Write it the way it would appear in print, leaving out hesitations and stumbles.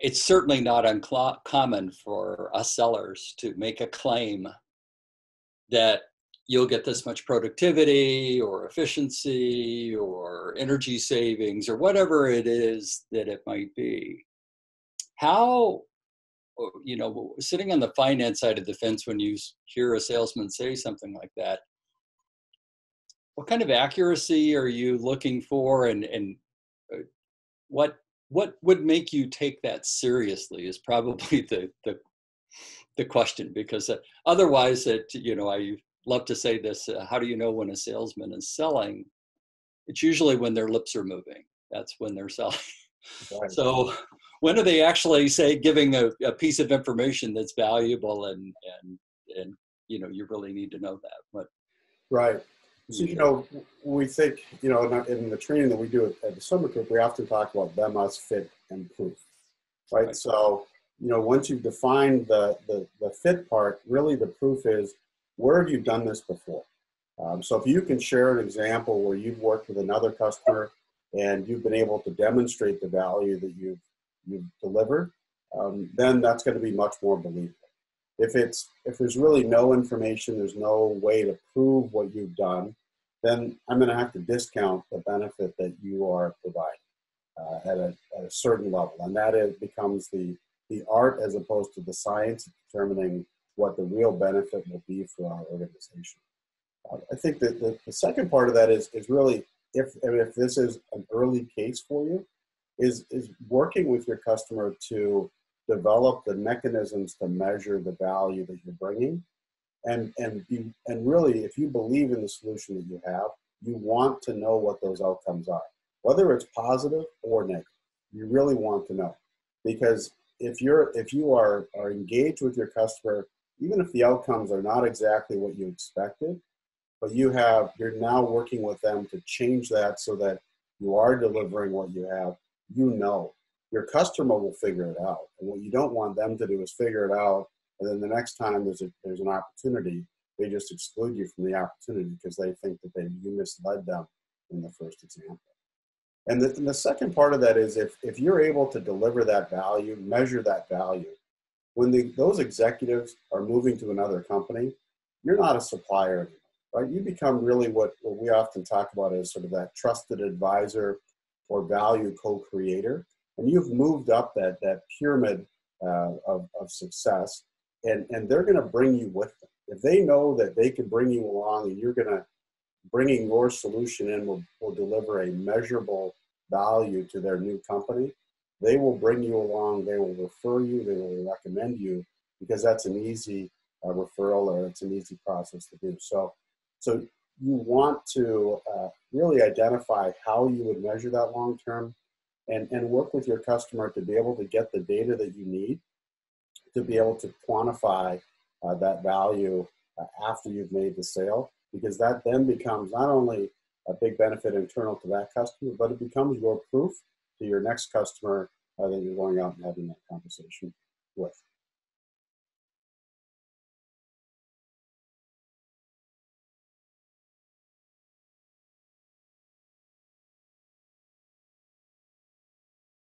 it's certainly not uncommon for us sellers to make a claim that you'll get this much productivity or efficiency or energy savings or whatever it is that it might be. How, sitting on the finance side of the fence, when you hear a salesman say something like that, what kind of accuracy are you looking for, and what would make you take that seriously is probably the question, because otherwise, I love to say this, how do you know when a salesman is selling? It's usually when their lips are moving. That's when they're selling. Right. So when are they actually giving a piece of information that's valuable and you really need to know that. But right. So, we think, in the training that we do at the Summit Group, we often talk about them, us, fit, and proof, right? So, once you've defined the fit part, really the proof is, where have you done this before? So if you can share an example where you've worked with another customer and you've been able to demonstrate the value that you've delivered, then that's going to be much more believable. If there's really no information, there's no way to prove what you've done, then I'm going to have to discount the benefit that you are providing at a certain level, and that becomes the art as opposed to the science of determining what the real benefit will be for our organization. I think that the second part of that is really, if this is an early case for you, is working with your customer to develop the mechanisms to measure the value that you're bringing. And really, if you believe in the solution that you have, you want to know what those outcomes are, whether it's positive or negative. You really want to know, because if you are engaged with your customer, even if the outcomes are not exactly what you expected, but you're now working with them to change that so that you are delivering what you have, your customer will figure it out. And what you don't want them to do is figure it out, and then the next time there's an opportunity, they just exclude you from the opportunity because they think that you misled them in the first example. And the second part of that is, if you're able to deliver that value, measure that value, when those executives are moving to another company, you're not a supplier anymore, right? You become really what we often talk about as sort of that trusted advisor or value co-creator. And you've moved up that pyramid of success, and they're going to bring you with them. If they know that they can bring you along, and bringing your solution in will deliver a measurable value to their new company, they will bring you along, they will refer you, they will recommend you, because that's an easy referral, or it's an easy process to do. So you want to really identify how you would measure that long term, and work with your customer to be able to get the data that you need to be able to quantify that value after you've made the sale, because that then becomes not only a big benefit internal to that customer, but it becomes your proof to your next customer that you're going out and having that conversation with.